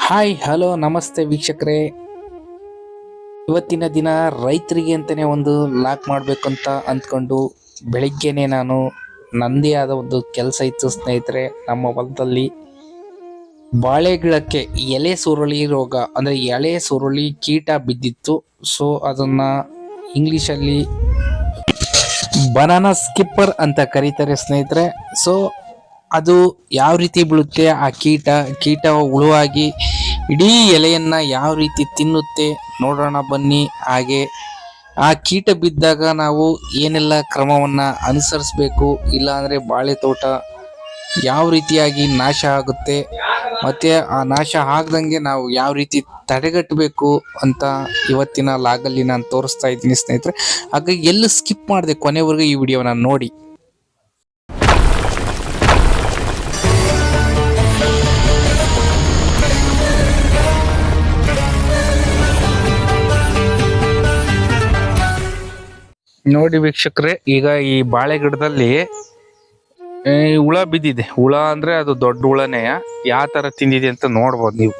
Hi hello ನಮಸ್ತೆ ವೀಕ್ಷಕರೇ. ಇವತ್ತಿನ ದಿನ ರೈತರಿಗೆ ಅಂತಲೇ ಒಂದು ಲಾಕ್ ಮಾಡಬೇಕಂತ ಅಂದ್ಕೊಂಡು ಬೆಳಿಗ್ಗೆನೆ ನಾನು ನಂದೇ ಆದ ಒಂದು ಕೆಲಸ ಇತ್ತು ಸ್ನೇಹಿತರೆ. ನಮ್ಮ ಹೊಲದಲ್ಲಿ ಬಾಳೆ ಗಿಡಕ್ಕೆ ಎಲೆ ಸುರುಳಿ ರೋಗ ಅಂದರೆ ಎಲೆ ಸುರುಳಿ ಕೀಟ ಬಿದ್ದಿತ್ತು. ಸೊ ಅದನ್ನು ಇಂಗ್ಲೀಷಲ್ಲಿ ಬನಾನಾ ಸ್ಕಿಪ್ಪರ್ ಅಂತ ಕರೀತಾರೆ ಸ್ನೇಹಿತರೆ. ಸೊ ಅದು ಯಾವ ರೀತಿ ಬೀಳುತ್ತೆ, ಆ ಕೀಟ ಹುಳುವಾಗಿ ಇಡೀ ಎಲೆಯನ್ನ ಯಾವ ರೀತಿ ತಿನ್ನುತ್ತೆ ನೋಡೋಣ ಬನ್ನಿ. ಹಾಗೆ ಆ ಕೀಟ ಬಿದ್ದಾಗ ನಾವು ಏನೆಲ್ಲ ಕ್ರಮವನ್ನ ಅನುಸರಿಸಬೇಕು, ಇಲ್ಲ ಅಂದ್ರೆ ಬಾಳೆ ತೋಟ ಯಾವ ರೀತಿಯಾಗಿ ನಾಶ ಆಗುತ್ತೆ, ಮತ್ತೆ ಆ ನಾಶ ಆಗದಂಗೆ ನಾವು ಯಾವ ರೀತಿ ತಡೆಗಟ್ಟಬೇಕು ಅಂತ ಇವತ್ತಿನ ಲಾಗಲ್ಲಿ ನಾನು ತೋರಿಸ್ತಾ ಇದ್ದೀನಿ ಸ್ನೇಹಿತರೆ. ಹಾಗಾಗಿ ಎಲ್ಲ ಸ್ಕಿಪ್ ಮಾಡಿದೆ, ಕೊನೆವರೆಗೂ ಈ ವಿಡಿಯೋನ ನೋಡಿ. ನೋಡಿ ವೀಕ್ಷಕರೇ, ಈಗ ಈ ಬಾಳೆ ಗಿಡದಲ್ಲಿ ಹುಳ ಬಿದ್ದಿದೆ. ಹುಳ ಅಂದ್ರೆ ಅದು ದೊಡ್ಡ ಹುಳನೇ. ಯಾವ ತರ ತಿಂದಿದೆ ಅಂತ ನೋಡ್ಬೋದು ನೀವು.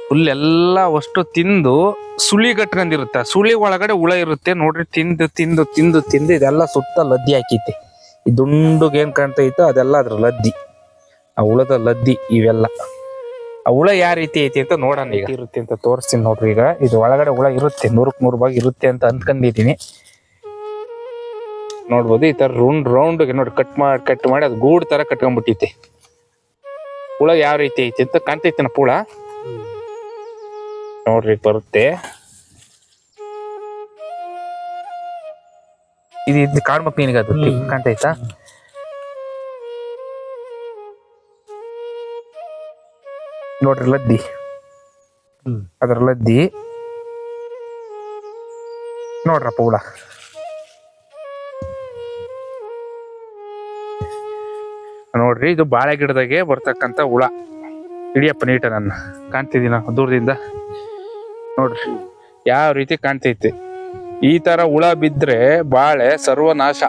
ಫುಲ್ ಎಲ್ಲ ಅಷ್ಟು ತಿಂದು ಸುಳಿ ಕಟ್ಕೊಂಡಿರುತ್ತೆ. ಸುಳಿ ಒಳಗಡೆ ಹುಳ ಇರುತ್ತೆ ನೋಡ್ರಿ. ತಿಂದು ತಿಂದು ತಿಂದು ತಿಂದು ಇದೆಲ್ಲ ಸುತ್ತ ಲದ್ದಿ ಹಾಕೈತೆ. ಈ ದುಂಡುಗೆ ಏನ್ ಕಾಣ್ತಾ ಇತ್ತು ಅದೆಲ್ಲ ಅದ್ರ ಲದ್ದಿ, ಆ ಹುಳದ ಲದ್ದಿ ಇವೆಲ್ಲ. ಆ ಹುಳ ಯಾವ ರೀತಿ ಐತಿ ಅಂತ ನೋಡೋಣ. ಈಗ ಇರುತ್ತೆ ಅಂತ ತೋರಿಸ್ತೀನಿ ನೋಡ್ರಿ. ಈಗ ಇದು ಒಳಗಡೆ ಹುಳ ಇರುತ್ತೆ, 100 ಭಾಗ ಇರುತ್ತೆ ಅಂತ ಅಂದ್ಕೊಂಡಿದ್ದೀನಿ. ನೋಡ್ಬೋದು ಈ ತರ ರೌಂಡ್ ನೋಡಿ ಕಟ್ ಮಾಡಿ ಅದು ಗೂಡ್ ತರ ಕಟ್ಕೊಂಡ್ಬಿಟ್ಟೈತಿ. ಹುಳ ಯಾವ ರೀತಿ ಐತಿ ಅಂತ ಕಾಣ್ತೈತೆ ಹುಳ ನೋಡ್ರಿ. ಬರುತ್ತೆ ಇದು ಕಾಣ್ಬೇಕು ನಿನಗೆ, ಅದು ಕಾಣ್ತೈತಾ? ನೋಡ್ರಿ ಲದ್ದಿ, ಅದ್ರ ಲದ್ದಿ ನೋಡ್ರಪ್ಪ ಹುಳ. ನೋಡ್ರಿ, ಇದು ಬಾಳೆ ಗಿಡದಾಗೆ ಬರ್ತಕ್ಕಂತ ಹುಳ. ಹಿಡಿಯಪ್ಪ ನೀಟ, ನನ್ನ ಕಾಣ್ತಿದ್ದೀನ ದೂರದಿಂದ ನೋಡ್ರಿ ಯಾವ ರೀತಿ ಕಾಣ್ತೈತೆ. ಈ ತರ ಹುಳ ಬಿದ್ರೆ ಬಾಳೆ ಸರ್ವನಾಶ.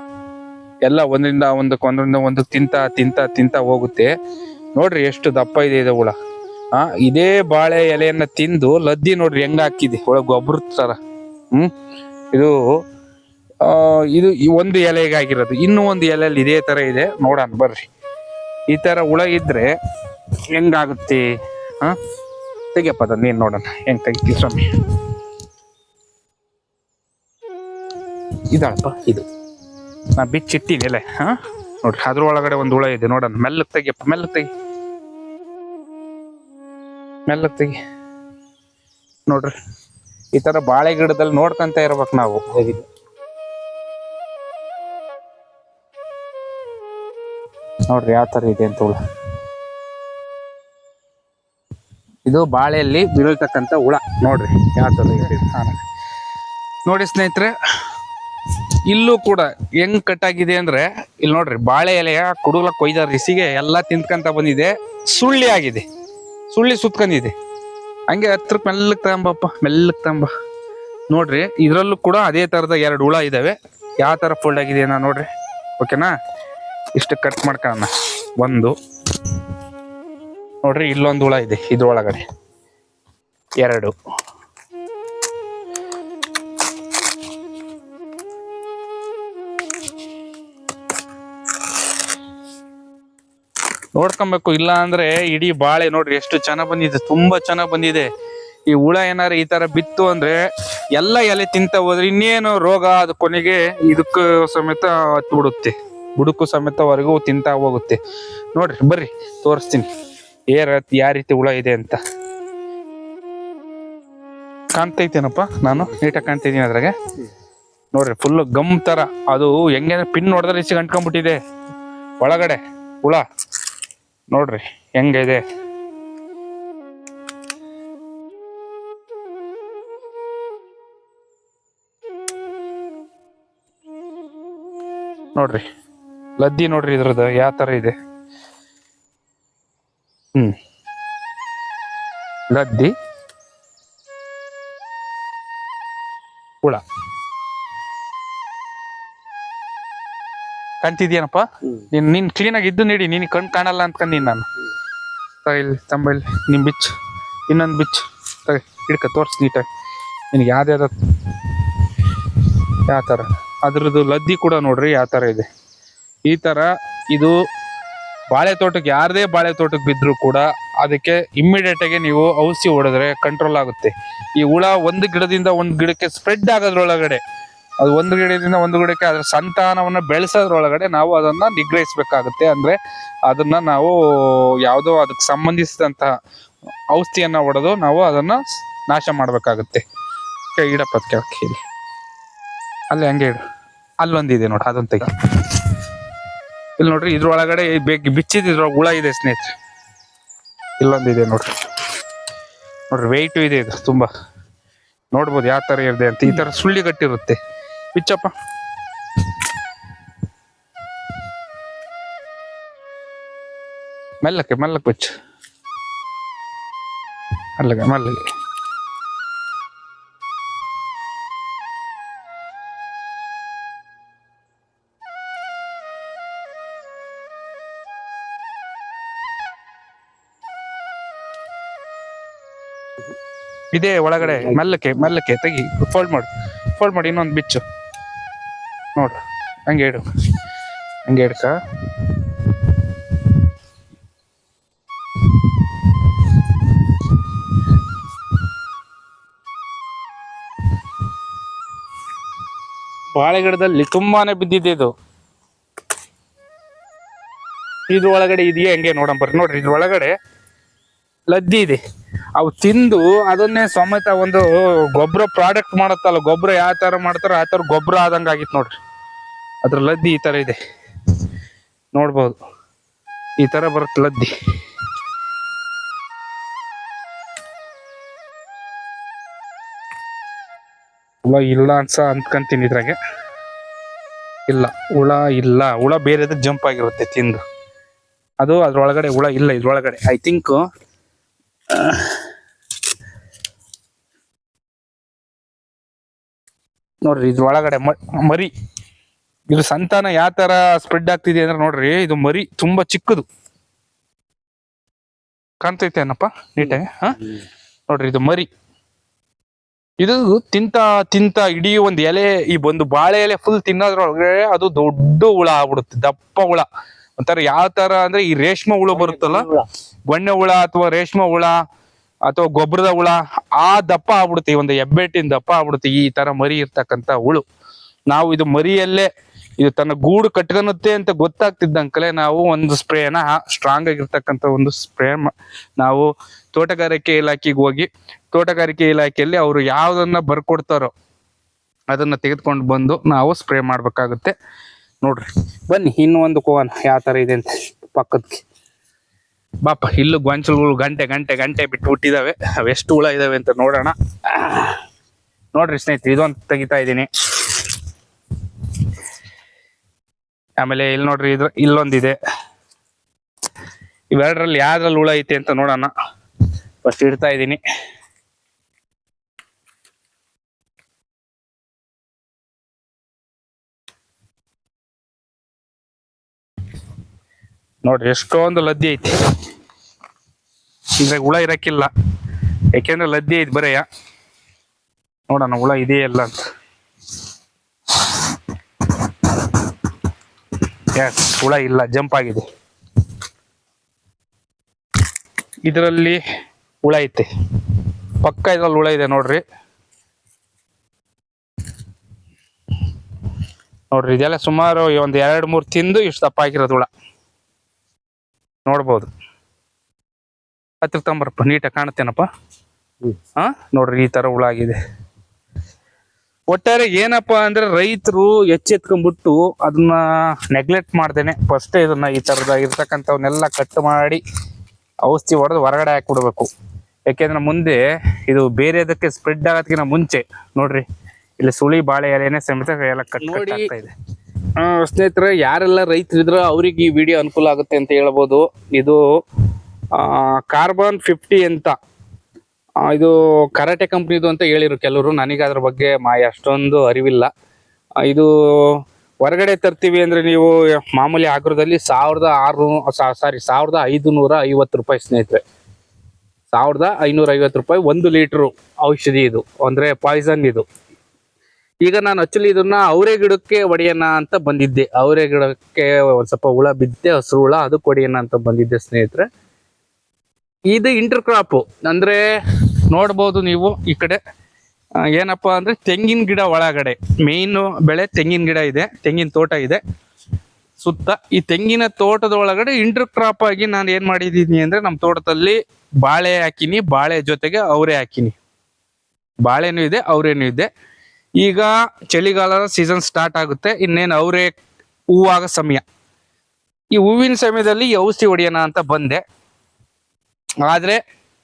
ಎಲ್ಲ ಒಂದರಿಂದ ಒಂದಕ್ಕೆ ತಿಂತ ಹೋಗುತ್ತೆ. ನೋಡ್ರಿ ಎಷ್ಟು ದಪ್ಪ ಇದೆ ಇದು ಹುಳ. ಇದೇ ಬಾಳೆ ಎಲೆಯನ್ನ ತಿಂದು ಲದ್ದಿ ನೋಡ್ರಿ ಹೆಂಗ ಹಾಕಿದೆ ಒಳಗ ಗೊಬ್ಬರ ತರ. ಇದು ಇದು ಒಂದು ಎಲೆಗೆ ಆಗಿರೋದು. ಇನ್ನೂ ಒಂದು ಎಲೆಯಲ್ಲಿ ಇದೇ ತರ ಇದೆ, ನೋಡೋಣ ಬರ್ರಿ. ಈ ತರ ಹುಳ ಇದ್ರೆ ಹೆಂಗಾಗುತ್ತೆ? ತೆಗಿಯಪ್ಪ ಅದ ನೀನ್ ನೋಡೋಣ ಹೆಂಗ್ ತೆಗಿತೀವಿ ಸ್ವಾಮಿ. ಇದಳಪ್ಪ ಇದು, ನಾ ಬಿಚ್ಚಿಟ್ಟಿನಿ ಎಲೆ. ನೋಡ್ರಿ ಅದ್ರ ಒಳಗಡೆ ಒಂದು ಹುಳ ಇದೆ, ನೋಡೋಣ. ಮೆಲ್ಲಕ್ ತೆಗಿಯಪ್ಪ, ಮೆಲ್ಲಕ್ ತೆಗಿ ನೋಡ್ರಿ. ಈ ತರ ಬಾಳೆ ಗಿಡದಲ್ಲಿ ನೋಡ್ಕೊಂತ ಇರ್ಬೇಕು ನಾವು. ನೋಡ್ರಿ ಯಾವ ತರ ಇದೆ ಅಂತ ಹುಳ. ಇದು ಬಾಳೆಯಲ್ಲಿ ಬೀಳ್ತಕ್ಕಂತ ಹುಳ ನೋಡ್ರಿ ಯಾವ ತರ ಇದೆ. ನೋಡಿ ಸ್ನೇಹಿತರೆ, ಇಲ್ಲೂ ಕೂಡ ಹೆಂಗ್ ಕಟ್ಟಾಗಿದೆ ಅಂದ್ರೆ, ಇಲ್ಲಿ ನೋಡ್ರಿ ಬಾಳೆ ಎಲೆಯ ಕುಡುಲ ಕೊಯ್ದ ರಿಸಿಗೆ ಎಲ್ಲ ತಿಂದ್ಕಂತ ಬಂದಿದೆ. ಸುಳ್ಳಿ ಆಗಿದೆ, ಸುಳ್ಳಿ ಸುತ್ಕೊಂಡಿದೆ. ಹಂಗೆ ಹತ್ರಕ್ಕೆ ಮೆಲ್ಲಕ್ ತಗೊಂಬ. ನೋಡ್ರಿ ಇದ್ರಲ್ಲೂ ಕೂಡ ಅದೇ ತರದ 2 ಹುಳ ಇದಾವೆ. ಯಾವ ತರ ಫೋಲ್ಡ್ ಆಗಿದೆ ನಾ ನೋಡ್ರಿ. ಓಕೆನಾ? ಇಷ್ಟು ಕಟ್ ಮಾಡ್ಕೊಳ್ಳೋಣ. ಒಂದು ನೋಡ್ರಿ, ಇಲ್ಲೊಂದು ಹುಳ ಇದೆ ಇದ್ರೊಳಗಡೆ. 2 ನೋಡ್ಕೊಬೇಕು. ಇಲ್ಲ ಅಂದ್ರೆ ಇಡೀ ಬಾಳೆ ನೋಡ್ರಿ ಎಷ್ಟು ಚೆನ್ನಾಗ್ ಬಂದಿದೆ, ತುಂಬಾ ಚೆನ್ನಾಗ್ ಬಂದಿದೆ. ಈ ಹುಳ ಏನಾರ ಈ ತರ ಬಿತ್ತು ಅಂದ್ರೆ ಎಲ್ಲ ಎಲೆ ತಿಂತ ಹೋದ್ರೆ ಇನ್ನೇನು ರೋಗ, ಅದು ಕೊನೆಗೆ ಇದಕ್ಕೂ ಸಮೇತ ಹತ್ತು ಬಿಡುತ್ತೆ. ಬುಡಕ್ಕೂ ಸಮೇತವರೆಗೂ ತಿಂತಾ ಹೋಗುತ್ತೆ. ನೋಡ್ರಿ ಬರ್ರಿ ತೋರಿಸ್ತೀನಿ ಯಾವ ರೀತಿ ಹುಳ ಇದೆ ಅಂತ. ಕಾಣ್ತೈತೇನಪ್ಪ? ನಾನು ನೀಟಾಗಿ ಕಾಣ್ತಿದ್ದೀನಿ ಅದ್ರಾಗೆ. ನೋಡ್ರಿ ಫುಲ್ ಗಮ್ ತರ ಅದು ಹೆಂಗೆ ಪಿನ್ ಹೊಡೆದ್ರೆ ಇಸಿ ಅಂಟ್ಕೊಂಡ್ಬಿಟ್ಟಿದೆ ಒಳಗಡೆ ಹುಳ. ನೋಡ್ರಿ ಹೆಂಗಿದೆ. ನೋಡ್ರಿ ಲದ್ದಿ ನೋಡ್ರಿ ಇದ್ರದ್ದು ಯಾವ ತರ ಇದೆ. ಲದ್ದಿ ಹುಳ ಕಾಣ್ತಿದ್ಯೇನಪ್ಪ? ನೀನ್ ಕ್ಲೀನ್ ಆಗಿ ಇದ್ದು ನೀಡಿ, ನೀನ್ ಕಣ್ ಕಾಣಲ್ಲ ಅಂದ್ಕೊಂಡೀನಿ ನಾನು. ಇಲ್ಲಿ ತಂಬಲ್ಲಿ ನಿಮ್ ಬಿಚ್ಚು ಇನ್ನೊಂದು ಬಿಚ್ಚು ತಗ ಹಿಡ್ಕ ತೋರಿಸಿ ನೀಟಾಗಿ ನಿನಗೆ ಯಾವ್ದು ಯಾವ ಥರ ಅದ್ರದ್ದು ಲದ್ದಿ ಕೂಡ ನೋಡ್ರಿ ಯಾವ ಥರ ಇದೆ. ಈ ಥರ ಇದು ಬಾಳೆ ತೋಟಕ್ಕೆ ಯಾರದೇ ಬಾಳೆ ತೋಟಕ್ಕೆ ಬಿದ್ದರೂ ಕೂಡ ಅದಕ್ಕೆ ಇಮ್ಮಿಡಿಯೇಟಾಗಿ ನೀವು ಔಷಧಿ ಹೊಡೆದ್ರೆ ಕಂಟ್ರೋಲ್ ಆಗುತ್ತೆ. ಈ ಹುಳ ಒಂದು ಗಿಡದಿಂದ ಒಂದು ಗಿಡಕ್ಕೆ ಸ್ಪ್ರೆಡ್ ಆಗೋದ್ರೊಳಗಡೆ, ಅದು ಒಂದು ಗಿಡದಿಂದ ಒಂದು ಗಿಡಕ್ಕೆ ಅದರ ಸಂತಾನವನ್ನು ಬೆಳೆಸೋದ್ರೊಳಗಡೆ ನಾವು ಅದನ್ನು ನಿಗ್ರಹಿಸಬೇಕಾಗುತ್ತೆ. ಅಂದರೆ ಅದನ್ನು ನಾವು ಯಾವುದೋ ಅದಕ್ಕೆ ಸಂಬಂಧಿಸಿದಂತಹ ಔಷಧಿಯನ್ನು ಹೊಡೆದು ನಾವು ಅದನ್ನು ನಾಶ ಮಾಡಬೇಕಾಗುತ್ತೆ. ಇಡಪ್ಪ ಕೆಳಕ್ಕೆ ಇಲ್ಲಿ ಅಲ್ಲಿ ಹಂಗೆ ಇಡು. ಅಲ್ಲೊಂದಿದೆ ನೋಡಿ, ಅದೊಂದು ತೆಗಿ. ಇಲ್ಲಿ ನೋಡ್ರಿ ಇದ್ರೊಳಗಡೆ ಬಿಚ್ಚಿದ್ರೊಳಗೆ ಹುಳ ಇದೆ ಸ್ನೇಹಿತರೆ. ಇಲ್ಲೊಂದಿದೆ ನೋಡ್ರಿ ವೆಯ್ಟು ಇದೆ ಇದು ತುಂಬಾ. ನೋಡ್ಬೋದು ಯಾವ ಥರ ಇದೆ ಅಂತ. ಈ ಥರ ಸುಳ್ಳಿ ಗಟ್ಟಿರುತ್ತೆ. ಬಿಚ್ಚಪ್ಪ. ಮೆಲ್ಲಕ್ಕೆ ಬಿಚ್ಚು. ಮೆಲ್ಲಗೆ ಇದೇ ಒಳಗಡೆ ಮೆಲ್ಲಕ್ಕೆ ತೆಗಿ. ಫೋಲ್ಡ್ ಮಾಡಿ ಇನ್ನೊಂದು ಬಿಚ್ಚು ನೋಡು. ಹಂಗೆ ಇಡು, ಹಂಗೆ ಇಡ್ಕ. ಬಾಳೆ ಗಿಡದಲ್ಲಿ ತುಂಬಾನೇ ಬಿದ್ದಿದೆ ಇದು. ಇದ್ರ ಒಳಗಡೆ ಇದೆಯಾ ಹಂಗೆ ನೋಡಂಬರ್ರಿ. ನೋಡ್ರಿ ಇದ್ರ ಒಳಗಡೆ ಲದ್ದಿ ಇದೆ. ಅವು ತಿಂದು ಅದನ್ನೇ ಸಮೇತ ಒಂದು ಗೊಬ್ಬರ ಪ್ರಾಡಕ್ಟ್ ಮಾಡತ್ತಲ್ಲ, ಗೊಬ್ಬರ ಯಾವ ತರ ಮಾಡ್ತಾರ ಆ ತರ ಗೊಬ್ಬರ ಆದಂಗ ಆಗಿತ್ತು ನೋಡ್ರಿ. ಅದ್ರ ಲದ್ದಿ ಈ ತರ ಇದೆ ನೋಡ್ಬೋದು. ಈ ತರ ಬರುತ್ತೆ ಲದ್ದಿ. ಹುಳ ಇಲ್ಲ ಅಂದ್ಕೊಂತೀನಿ ಇದ್ರಾಗೆ. ಇಲ್ಲ ಹುಳ ಬೇರೆದ ಜಂಪ್ ಆಗಿರುತ್ತೆ ತಿಂದು. ಅದು ಅದ್ರೊಳಗಡೆ ಹುಳ ಇಲ್ಲ ಇದ್ರೊಳಗಡೆ. ಐ ಥಿಂಕ್ ನೋಡ್ರಿ ಇದ್ರೊಳಗಡೆ ಮರಿ. ಇದು ಸಂತಾನ ಯಾವ ತರ ಸ್ಪ್ರೆಡ್ ಆಗ್ತಿದೆ ಅಂದ್ರೆ ನೋಡ್ರಿ, ಇದು ಮರಿ ತುಂಬಾ ಚಿಕ್ಕದು ಕಾಣ್ತೈತೆ ಏನಪ್ಪ ನೀಟಾಗಿ. ನೋಡ್ರಿ ಇದು ಮರಿ. ಇದು ತಿಂತ ಇಡೀ ಒಂದು ಎಲೆ, ಈ ಒಂದು ಬಾಳೆ ಎಲೆ ಫುಲ್ ತಿನ್ನೋದ್ರೊಳಗಡೆ ಅದು ದೊಡ್ಡ ಹುಳ ಆಗ್ಬಿಡುತ್ತೆ. ದಪ್ಪ ಹುಳ ಒಂಥರ ಯಾವ ತರ ಅಂದ್ರೆ ಈ ರೇಷ್ಮೆ ಹುಳ ಬರುತ್ತಲ್ಲ, ಗೊಣ್ಣೆ ಹುಳ ಅಥವಾ ರೇಷ್ಮೆ ಹುಳ ಅಥವಾ ಗೊಬ್ಬರದ ಹುಳ, ಆ ದಪ್ಪ ಆಗ್ಬಿಡುತ್ತೆ. ಈ ಒಂದು ಹೆಬ್ಬೆಟ್ಟಿನ ದಪ್ಪ ಆಗ್ಬಿಡುತ್ತೆ ಈ ತರ ಮರಿ ಇರ್ತಕ್ಕಂಥ ಹುಳು. ನಾವು ಇದು ಮರಿಯಲ್ಲೇ ಇದು ತನ್ನ ಗೂಡು ಕಟ್ಕೊಳುತ್ತೆ ಅಂತ ಗೊತ್ತಾಗ್ತಿದ್ದಂಕಲೇ ನಾವು ಒಂದು ಸ್ಪ್ರೇನ, ಸ್ಟ್ರಾಂಗ್ ಆಗಿರ್ತಕ್ಕಂಥ ಒಂದು ಸ್ಪ್ರೇ ನಾವು ತೋಟಗಾರಿಕೆ ಇಲಾಖೆಗೆ ಹೋಗಿ, ತೋಟಗಾರಿಕೆ ಇಲಾಖೆಯಲ್ಲಿ ಅವರು ಯಾವ್ದನ್ನ ಬರ್ಕೊಡ್ತಾರೋ ಅದನ್ನ ತೆಗೆದುಕೊಂಡು ಬಂದು ನಾವು ಸ್ಪ್ರೇ ಮಾಡ್ಬೇಕಾಗುತ್ತೆ. ನೋಡ್ರಿ ಬನ್ನಿ ಇನ್ನೂ ಒಂದು ಕೋವನ ಯಾವ ತರ ಇದೆ ಅಂತ ಪಕ್ಕದಕ್ಕೆ. ಬಾಪ ಇಲ್ಲೂ ಗೊಂಚಲುಗಳು ಗಂಟೆ ಬಿಟ್ಟು ಹುಟ್ಟಿದಾವೆ. ಅವೆಷ್ಟು ಹುಳ ಇದಾವೆ ಅಂತ ನೋಡೋಣ. ನೋಡ್ರಿ ಸ್ನೇಹಿತರೆ, ಇದೊಂದು ತೆಗಿತಾ ಇದ್ದೀನಿ. ಆಮೇಲೆ ಇಲ್ಲಿ ನೋಡ್ರಿ ಇಲ್ಲೊಂದಿದೆ. ಇವೆರಡರಲ್ಲಿ ಯಾವ್ದ್ರಲ್ಲಿ ಹುಳ ಐತೆ ಅಂತ ನೋಡೋಣ. ಫಸ್ಟ್ ಇಡ್ತಾ ಇದ್ದೀನಿ. ನೋಡ್ರಿ ಎಷ್ಟೊಂದು ಲದ್ದಿ ಐತಿ. ಇದ್ರಾಗ ಹುಳ ಇರಕ್ಕಿಲ್ಲ, ಯಾಕೆಂದ್ರೆ ಲದ್ದಿ ಐತಿ ಬರೆಯ. ನೋಡೋಣ ಹುಳ ಇದೆಯಲ್ಲ ಅಂತ. ಹುಳ ಇಲ್ಲ, ಜಂಪ್ ಆಗಿದೆ. ಇದರಲ್ಲಿ ಹುಳ ಐತೆ, ಪಕ್ಕ ಇದ್ರಲ್ಲಿ ಹುಳ ಇದೆ ನೋಡ್ರಿ. ಇದೆಲ್ಲ ಸುಮಾರು ಒಂದು 2-3 ತಿಂದು ಇಷ್ಟು ದಪ್ಪ ಆಗಿರೋದು ಹುಳ ನೋಡ್ಬೋದು. ಹತ್ತಿರ ತಂಬರಪ್ಪ, ನೀಟಾಗಿ ಕಾಣುತ್ತೇನಪ್ಪ. ನೋಡ್ರಿ ಈ ತರ ಹುಳ ಆಗಿದೆ. ಒಟ್ಟಾರೆ ಏನಪ್ಪಾ ಅಂದ್ರೆ ರೈತರು ಎಚ್ಚೆತ್ಕೊಂಡ್ಬಿಟ್ಟು ಅದನ್ನ ನೆಗ್ಲೆಕ್ಟ್ ಮಾಡ್ದೇನೆ ಫಸ್ಟ್ ಇದನ್ನ ಈ ತರದಾಗಿರ್ತಕ್ಕಂಥವನ್ನೆಲ್ಲ ಕಟ್ ಮಾಡಿ ಔಷಧಿ ಹೊಡೆದು ಹೊರಗಡೆ ಹಾಕಿಬಿಡ್ಬೇಕು. ಯಾಕೆಂದ್ರೆ ಮುಂದೆ ಇದು ಬೇರೆದಕ್ಕೆ ಸ್ಪ್ರೆಡ್ ಆಗೋದಕ್ಕಿಂತ ಮುಂಚೆ ನೋಡ್ರಿ ಇಲ್ಲಿ ಸುಳಿ ಬಾಳೆ ಎಲೆನೇ ಸಮೇತ ಎಲ್ಲ ಕಟ್ ಆಗ್ತಾ ಇದೆ. ಸ್ನೇಹಿತರೆ, ಯಾರೆಲ್ಲ ರೈತರಿದ್ರು ಅವ್ರಿಗೆ ಈ ವಿಡಿಯೋ ಅನುಕೂಲ ಆಗುತ್ತೆ ಅಂತ ಹೇಳ್ಬೋದು. ಇದು ಕಾರ್ಬನ್ 50 ಅಂತ, ಇದು ಕರಾಟೆ ಕಂಪ್ನಿದು ಅಂತ ಹೇಳಿರು ಕೆಲವರು. ನನಗೆ ಅದ್ರ ಬಗ್ಗೆ ಅಷ್ಟೊಂದು ಅರಿವಿಲ್ಲ. ಇದು ಹೊರಗಡೆ ತರ್ತೀವಿ ಅಂದ್ರೆ ನೀವು ಮಾಮೂಲಿ ಆಗ್ರದಲ್ಲಿ 1550 ರೂಪಾಯಿ ಸ್ನೇಹಿತರೆ. 1550 ರೂಪಾಯಿ 1 ಲೀಟ್ರು ಔಷಧಿ ಇದು, ಅಂದರೆ ಪಾಯ್ಸನ್ ಇದು. ಈಗ ನಾನು ಆಕ್ಚುಲಿ ಇದನ್ನ ಅವರೆ ಗಿಡಕ್ಕೆ ಹೊಡೆಯೋಣ ಅಂತ ಬಂದಿದ್ದೆ. ಅವರೆ ಗಿಡಕ್ಕೆ ಒಂದು ಸ್ವಲ್ಪ ಹುಳ ಬಿದ್ದೆ, ಹಸಿರು ಹುಳ, ಅದಕ್ಕೆ ಹೊಡೆಯೋಣ ಅಂತ ಬಂದಿದ್ದೆ ಸ್ನೇಹಿತರೆ. ಇದು ಇಂಟರ್ ಕ್ರಾಪ್, ಅಂದರೆ ನೋಡ್ಬೋದು ನೀವು ಈ ಕಡೆ ಏನಪ್ಪಾ ಅಂದರೆ ತೆಂಗಿನ ಗಿಡ ಒಳಗಡೆ ಮೇಯ್ನು ಬೆಳೆ ತೆಂಗಿನ ಗಿಡ ಇದೆ, ತೆಂಗಿನ ತೋಟ ಇದೆ ಸುತ್ತ. ಈ ತೆಂಗಿನ ತೋಟದ ಒಳಗಡೆ ಇಂಟರ್ ಕ್ರಾಪ್ ಆಗಿ ನಾನು ಏನು ಮಾಡಿದ್ದೀನಿ ಅಂದರೆ ನಮ್ಮ ತೋಟದಲ್ಲಿ ಬಾಳೆ ಹಾಕಿನಿ, ಬಾಳೆ ಜೊತೆಗೆ ಅವರೆ ಹಾಕಿನಿ. ಬಾಳೆನೂ ಇದೆ, ಅವರೇನೂ ಇದೆ. ಈಗ ಚಳಿಗಾಲದ ಸೀಸನ್ ಸ್ಟಾರ್ಟ್ ಆಗುತ್ತೆ, ಇನ್ನೇನು ಅವರೇ ಹೂವಾಗೋ ಸಮಯ. ಈ ಹೂವಿನ ಸಮಯದಲ್ಲಿ ಈ ಔಷಧಿ ಹೊಡೆಯೋಣ ಅಂತ ಬಂದೆ. ಆದ್ರೆ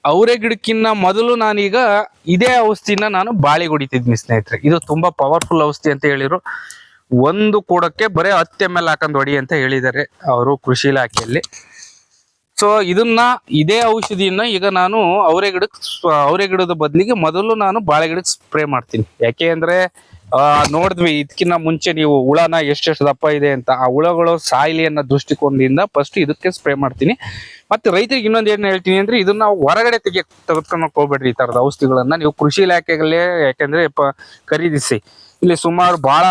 ಅವರೆ ಗಿಡಕ್ಕಿನ್ನ ಮೊದಲು ನಾನೀಗ ಇದೇ ಔಷಧಿನ ನಾನು ಬಾಳಿಗೆ ಹೊಡಿತಿದ್ನಿ ಸ್ನೇಹಿತರೆ. ಇದು ತುಂಬಾ ಪವರ್ಫುಲ್ ಔಷಧಿ ಅಂತ ಹೇಳಿರು. ಒಂದು ಕೂಡಕ್ಕೆ ಬರೀ 10 ml ಹಾಕೊಂಡು ಹೊಡಿ ಅಂತ ಹೇಳಿದ್ದಾರೆ ಅವರು ಕೃಷಿ ಇಲಾಖೆಯಲ್ಲಿ. ಸೊ ಇದೇ ಔಷಧಿನ ಈಗ ನಾನು ಅವರೆ ಗಿಡದ ಬದಲಿಗೆ ಮೊದಲು ನಾನು ಬಾಳೆ ಗಿಡಕ್ಕೆ ಸ್ಪ್ರೇ ಮಾಡ್ತೀನಿ. ಯಾಕೆ ಅಂದ್ರೆ ನೋಡಿದ್ವಿ ಇದಕ್ಕಿಂತ ಮುಂಚೆ ನೀವು ಹುಳನ ಎಷ್ಟೆಷ್ಟು ದಪ್ಪ ಇದೆ ಅಂತ. ಆ ಹುಳಗಳು ಸಾಯ್ಲಿ ಅನ್ನೋ ದೃಷ್ಟಿಕೋನದಿಂದ ಫಸ್ಟ್ ಇದಕ್ಕೆ ಸ್ಪ್ರೇ ಮಾಡ್ತೀನಿ. ಮತ್ತೆ ರೈತರಿಗೆ ಇನ್ನೊಂದು ಏನ್ ಹೇಳ್ತೀನಿ ಅಂದ್ರೆ, ಇದನ್ನ ಹೊರಗಡೆ ತೆಗೆದುಕೊಂಡು ಹೋಗ್ಬೇಡ್ರಿ. ಈ ತರದ ಔಷಧಿಗಳನ್ನ ನೀವು ಕೃಷಿ ಇಲಾಖೆಗಳೇ ಯಾಕೆಂದ್ರೆ ಖರೀದಿಸಿ. ಇಲ್ಲಿ ಸುಮಾರು ಬಹಳ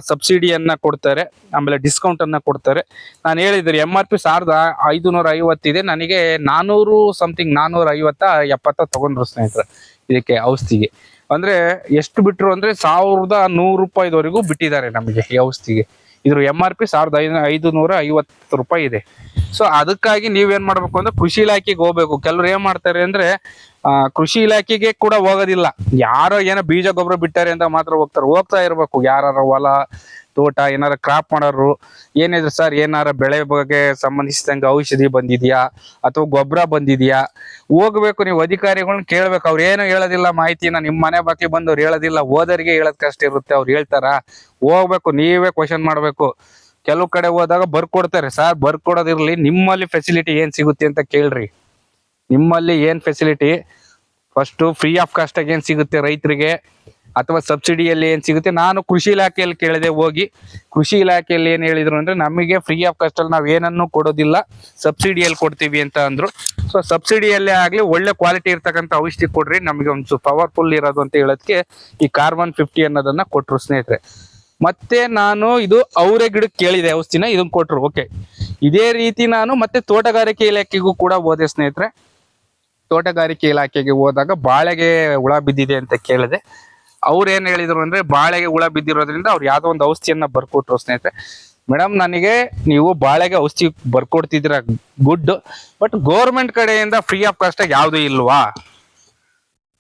ಸಬ್ಸಿಡಿಯನ್ನ ಕೊಡ್ತಾರೆ, ಆಮೇಲೆ ಡಿಸ್ಕೌಂಟ್ ಅನ್ನ ಕೊಡ್ತಾರೆ. ನಾನು ಹೇಳಿದ್ರೆ MRP 1550 ಇದೆ, ನನಗೆ 450 ತಗೊಂಡ್ರು ಸ್ನೇಹಿತರೆ ಇದಕ್ಕೆ ಔಷಧಿಗೆ. ಅಂದ್ರೆ ಎಷ್ಟು ಬಿಟ್ರು ಅಂದ್ರೆ 1100 ರೂಪಾಯಿವರೆಗೂ ಬಿಟ್ಟಿದ್ದಾರೆ ನಮಗೆ ಈ ಔಷಧಿಗೆ. ಇದ್ರ MRP 1550 ರೂಪಾಯಿ ಇದೆ. ಸೊ ಅದಕ್ಕಾಗಿ ನೀವೇನ್ ಮಾಡ್ಬೇಕು ಅಂದ್ರೆ ಕೃಷಿ ಇಲಾಖೆಗೆ ಹೋಗ್ಬೇಕು. ಕೆಲವ್ರು ಏನ್ ಮಾಡ್ತಾರೆ ಅಂದ್ರೆ ಕೃಷಿ ಇಲಾಖೆಗೆ ಕೂಡ ಹೋಗೋದಿಲ್ಲ, ಯಾರೋ ಏನೋ ಬೀಜ ಗೊಬ್ಬರ ಬಿಟ್ಟಾರೆ ಅಂತ ಮಾತ್ರ ಹೋಗ್ತಾ ಇರ್ಬೇಕು. ಯಾರ ಹೊಲ ತೋಟ ಏನಾರ ಕ್ರಾಪ್ ಮಾಡೋರು ಏನಿದ್ರು, ಸರ್ ಏನಾರ ಬೆಳೆ ಬಗ್ಗೆ ಸಂಬಂಧಿಸಿದಂಗೆ ಔಷಧಿ ಬಂದಿದ್ಯಾ ಅಥವಾ ಗೊಬ್ಬರ ಬಂದಿದ್ಯಾ, ಹೋಗ್ಬೇಕು ನೀವು ಅಧಿಕಾರಿಗಳನ್ನ ಕೇಳ್ಬೇಕು. ಅವ್ರು ಏನು ಹೇಳೋದಿಲ್ಲ ಮಾಹಿತಿನ, ನಿಮ್ಮ ಮನೆ ಬಾಕಿ ಬಂದವ್ರು ಹೇಳೋದಿಲ್ಲ, ಓದರಿಗೆ ಹೇಳೋದ್ ಕಷ್ಟ ಇರುತ್ತೆ. ಅವ್ರು ಹೇಳ್ತಾರ, ಹೋಗ್ಬೇಕು ನೀವೇ ಕ್ವಶನ್ ಮಾಡ್ಬೇಕು. ಕೆಲವು ಕಡೆ ಹೋದಾಗ ಬರ್ಕೊಡ್ತಾರೆ, ಸರ್ ಬರ್ಕೊಡೋದಿರ್ಲಿ, ನಿಮ್ಮಲ್ಲಿ ಫೆಸಿಲಿಟಿ ಏನ್ ಸಿಗುತ್ತೆ ಅಂತ ಕೇಳ್ರಿ. ನಿಮ್ಮಲ್ಲಿ ಏನ್ facility, first free of cost ಆಗಿ ಏನ್ ಸಿಗುತ್ತೆ ರೈತರಿಗೆ, ಅಥವಾ ಸಬ್ಸಿಡಿಯಲ್ಲಿ ಏನ್ ಸಿಗುತ್ತೆ. ನಾನು ಕೃಷಿ ಇಲಾಖೆಯಲ್ಲಿ ಕೇಳಿದೆ ಹೋಗಿ, ಕೃಷಿ ಇಲಾಖೆಯಲ್ಲಿ ಏನ್ ಹೇಳಿದ್ರು ಅಂದ್ರೆ, ನಮಗೆ ಫ್ರೀ ಆಫ್ ಕಾಸ್ಟ್ ಅಲ್ಲಿ ನಾವ್ ಏನನ್ನು ಕೊಡೋದಿಲ್ಲ, ಸಬ್ಸಿಡಿಯಲ್ಲಿ ಕೊಡ್ತೀವಿ ಅಂತ ಅಂದ್ರು. ಸೊ ಸಬ್ಸಿಡಿಯಲ್ಲೇ ಆಗ್ಲಿ ಒಳ್ಳೆ ಕ್ವಾಲಿಟಿ ಇರ್ತಕ್ಕಂಥ ಔಷಧಿ ಕೊಡ್ರಿ, ನಮಗೆ ಒಂದು ಪವರ್ಫುಲ್ ಇರೋದು ಅಂತ ಹೇಳೋದಕ್ಕೆ ಈ ಕಾರ್ಬನ್ 50 ಅನ್ನೋದನ್ನ ಕೊಟ್ರು ಸ್ನೇಹಿತರೆ. ಮತ್ತೆ ನಾನು ಇದು ಅವರೆ ಗಿಡಕ್ಕೆ ಕೇಳಿದೆ ಔಷಧಿನ, ಇದನ್ನ ಕೊಟ್ರು. ಓಕೆ, ಇದೇ ರೀತಿ ನಾನು ಮತ್ತೆ ತೋಟಗಾರಿಕೆ ಇಲಾಖೆಗೂ ಕೂಡ ಹೋದೆ ಸ್ನೇಹಿತರೆ. ತೋಟಗಾರಿಕೆ ಇಲಾಖೆಗೆ ಹೋದಾಗ ಬಾಳೆಗೆ ಹುಳ ಬಿದ್ದಿದೆ ಅಂತ ಕೇಳಿದೆ. ಅವ್ರು ಏನ್ ಹೇಳಿದ್ರು ಅಂದ್ರೆ, ಬಾಳೆಗೆ ಹುಳ ಬಿದ್ದಿರೋದ್ರಿಂದ ಅವ್ರು ಯಾವ್ದೋ ಒಂದು ಔಷಧಿಯನ್ನ ಬರ್ಕೊಟ್ರು ಸ್ನೇಹಿತರೆ. ಮೇಡಮ್, ನನಗೆ ನೀವು ಬಾಳೆಗೆ ಔಷಧಿ ಬರ್ಕೊಡ್ತಿದ್ದೀರಾ ಗುಡ್, ಬಟ್ ಗೌರ್ಮೆಂಟ್ ಕಡೆಯಿಂದ ಫ್ರೀ ಆಫ್ ಕಾಸ್ಟ್ ಯಾವ್ದು ಇಲ್ವಾ?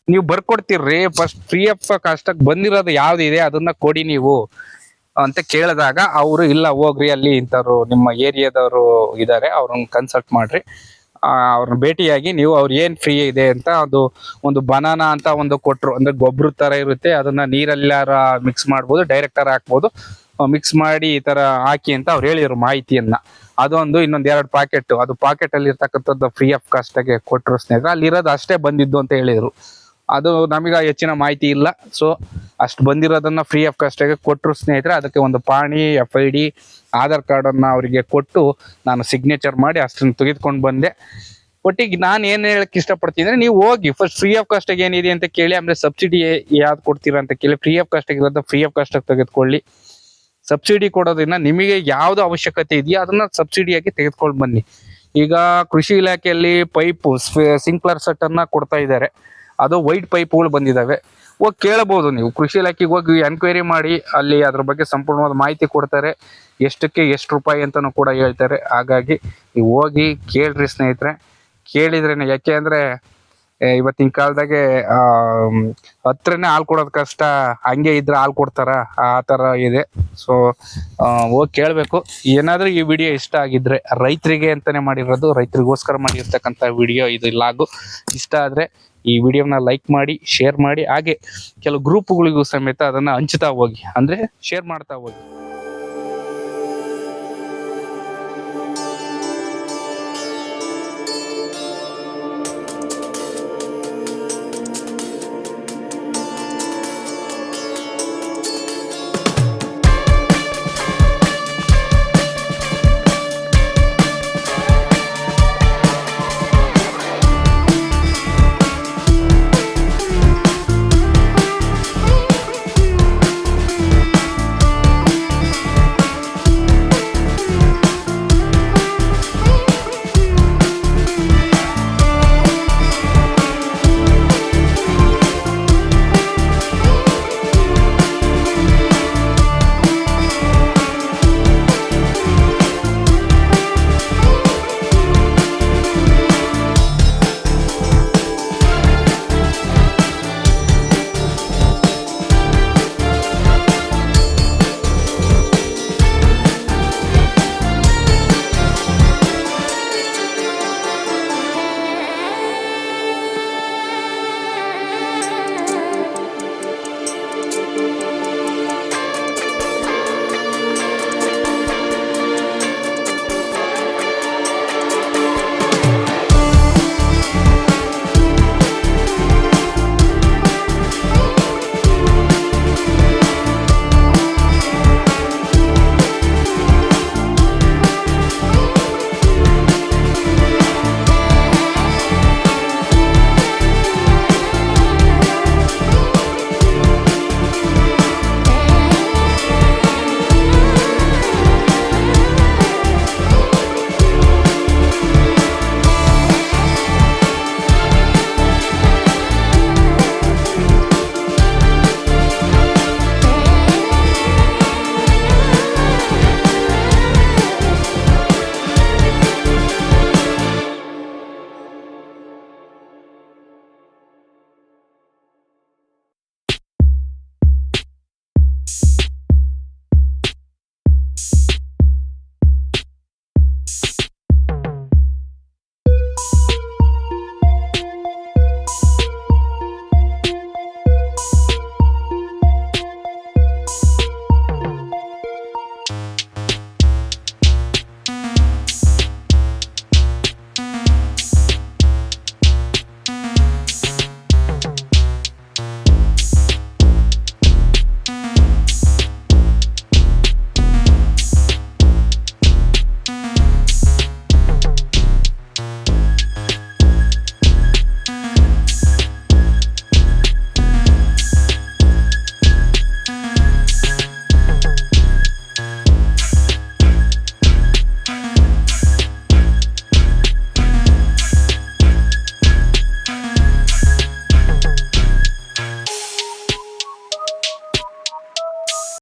ನೀವು ಬರ್ಕೊಡ್ತೀರ್ರಿ, ಫಸ್ಟ್ ಫ್ರೀ ಆಫ್ ಕಾಸ್ಟ್ ಬಂದಿರೋದು ಯಾವ್ದು ಇದೆ ಅದನ್ನ ಕೊಡಿ ನೀವು ಅಂತ ಕೇಳಿದಾಗ, ಅವರು ಇಲ್ಲ ಹೋಗ್ರಿ, ಅಲ್ಲಿ ಇಂಥವ್ರು ನಿಮ್ಮ ಏರಿಯಾದವರು ಇದ್ದಾರೆ, ಅವ್ರನ್ನ ಕನ್ಸಲ್ಟ್ ಮಾಡ್ರಿ, ಅವ್ರನ್ನ ಭೇಟಿಯಾಗಿ ನೀವು ಅವ್ರು ಏನ್ ಫ್ರೀ ಇದೆ ಅಂತ ಅದು ಒಂದು ಬನಾನಾ ಅಂತ ಒಂದು ಕೊಟ್ರು. ಅಂದ್ರೆ ಗೊಬ್ಬರ ತರ ಇರುತ್ತೆ, ಅದನ್ನ ನೀರಲ್ಲಾರ ಮಿಕ್ಸ್ ಮಾಡ್ಬೋದು, ಡೈರೆಕ್ಟರ್ ಹಾಕ್ಬೋದು, ಮಿಕ್ಸ್ ಮಾಡಿ ಈ ತರ ಹಾಕಿ ಅಂತ ಅವ್ರು ಹೇಳಿದ್ರು ಮಾಹಿತಿಯನ್ನ. ಅದೊಂದು ಇನ್ನೊಂದ್ 2 ಪಾಕೆಟ್, ಅದು ಪಾಕೆಟ್ ಅಲ್ಲಿ ಇರ್ತಕ್ಕಂಥದ್ದು ಫ್ರೀ ಆಫ್ ಕಾಸ್ಟ್ ಆಗಿ ಕೊಟ್ರು ಸ್ನೇಹಿತರೆ. ಅಲ್ಲಿರೋದು ಅಷ್ಟೇ ಬಂದಿದ್ದು ಅಂತ ಹೇಳಿದ್ರು. ಅದು ನಮಗೆ ಹೆಚ್ಚಿನ ಮಾಹಿತಿ ಇಲ್ಲ. ಸೊ ಅಷ್ಟು ಬಂದಿರೋದನ್ನ ಫ್ರೀ ಆಫ್ ಕಾಸ್ಟ್ ಆಗಿ ಕೊಟ್ರು ಸ್ನೇಹಿತರೆ. ಅದಕ್ಕೆ ಒಂದು ಪಾಣಿ, FID, ಆಧಾರ್ ಕಾರ್ಡ್ ಅನ್ನ ಅವರಿಗೆ ಕೊಟ್ಟು ನಾನು ಸಿಗ್ನೇಚರ್ ಮಾಡಿ ಅಷ್ಟನ್ನು ತೆಗೆದುಕೊಂಡು ಬಂದೆ. ಒಟ್ಟಿಗೆ ನಾನು ಏನ್ ಹೇಳಕ್ ಇಷ್ಟಪಡ್ತೀನಿ ಅಂದ್ರೆ, ನೀವು ಹೋಗಿ ಫಸ್ಟ್ ಫ್ರೀ ಆಫ್ ಕಾಸ್ಟ್ ಆಗಿ ಏನಿದೆ ಅಂತ ಕೇಳಿ, ಆಮೇಲೆ ಸಬ್ಸಿಡಿ ಯಾವ್ದು ಕೊಡ್ತೀರಾ ಅಂತ ಕೇಳಿ, ಫ್ರೀ ಆಫ್ ಕಾಸ್ಟ್ ಆಗಿರೋದು ಫ್ರೀ ಆಫ್ ಕಾಸ್ಟ್ ಆಗಿ ತೆಗೆದುಕೊಳ್ಳಿ. ಸಬ್ಸಿಡಿ ಕೊಡೋದ್ರಿಂದ ನಿಮಗೆ ಯಾವ್ದು ಅವಶ್ಯಕತೆ ಇದೆಯೋ ಅದನ್ನ ಸಬ್ಸಿಡಿಯಾಗಿ ತೆಗೆದುಕೊಂಡು ಬನ್ನಿ. ಈಗ ಕೃಷಿ ಇಲಾಖೆಯಲ್ಲಿ ಪೈಪ್ ಸಿಂಕ್ಲರ್ ಸೆಟ್ ಅನ್ನ ಕೊಡ್ತಾ ಇದ್ದಾರೆ, ಅದು ವೈಟ್ ಪೈಪ್ಗಳು ಬಂದಿದ್ದಾವೆ. ಹೋಗಿ ಕೇಳಬಹುದು ನೀವು, ಕೃಷಿ ಇಲಾಖೆಗೆ ಹೋಗಿ ಎನ್ಕ್ವೈರಿ ಮಾಡಿ, ಅಲ್ಲಿ ಅದ್ರ ಬಗ್ಗೆ ಸಂಪೂರ್ಣವಾದ ಮಾಹಿತಿ ಕೊಡ್ತಾರೆ, ಎಷ್ಟಕ್ಕೆ ಎಷ್ಟು ರೂಪಾಯಿ ಅಂತಾನು ಕೂಡ ಹೇಳ್ತಾರೆ. ಹಾಗಾಗಿ ನೀವು ಹೋಗಿ ಕೇಳ್ರಿ ಸ್ನೇಹಿತರೆ, ಕೇಳಿದ್ರೇನೆ. ಯಾಕೆ ಅಂದ್ರೆ ಇವತ್ತಿನ ಕಾಲದಾಗೆ ಹತ್ರನೇ ಹಾಲು ಕೊಡೋದು ಕಷ್ಟ, ಹಂಗೆ ಇದ್ರೆ ಹಾಲು ಕೊಡ್ತಾರ, ಆ ತರ ಇದೆ. ಸೊ ಹೋಗಿ ಕೇಳಬೇಕು. ಏನಾದ್ರೂ ಈ ವಿಡಿಯೋ ಇಷ್ಟ ಆಗಿದ್ರೆ, ರೈತರಿಗೆ ಅಂತಾನೆ ಮಾಡಿರೋದು, ರೈತರಿಗೋಸ್ಕರ ಮಾಡಿರ್ತಕ್ಕಂಥ ವಿಡಿಯೋ ಇದು ಲಾಗು. ಇಷ್ಟ ಆದ್ರೆ ಈ ವಿಡಿಯೋನ ಲೈಕ್ ಮಾಡಿ, ಶೇರ್ ಮಾಡಿ, ಹಾಗೆ ಕೆಲವು ಗ್ರೂಪ್ಗಳಿಗೂ ಸಮೇತ ಅದನ್ನ ಹಂಚ್ತಾ ಹೋಗಿ, ಅಂದ್ರೆ ಶೇರ್ ಮಾಡ್ತಾ ಹೋಗಿ.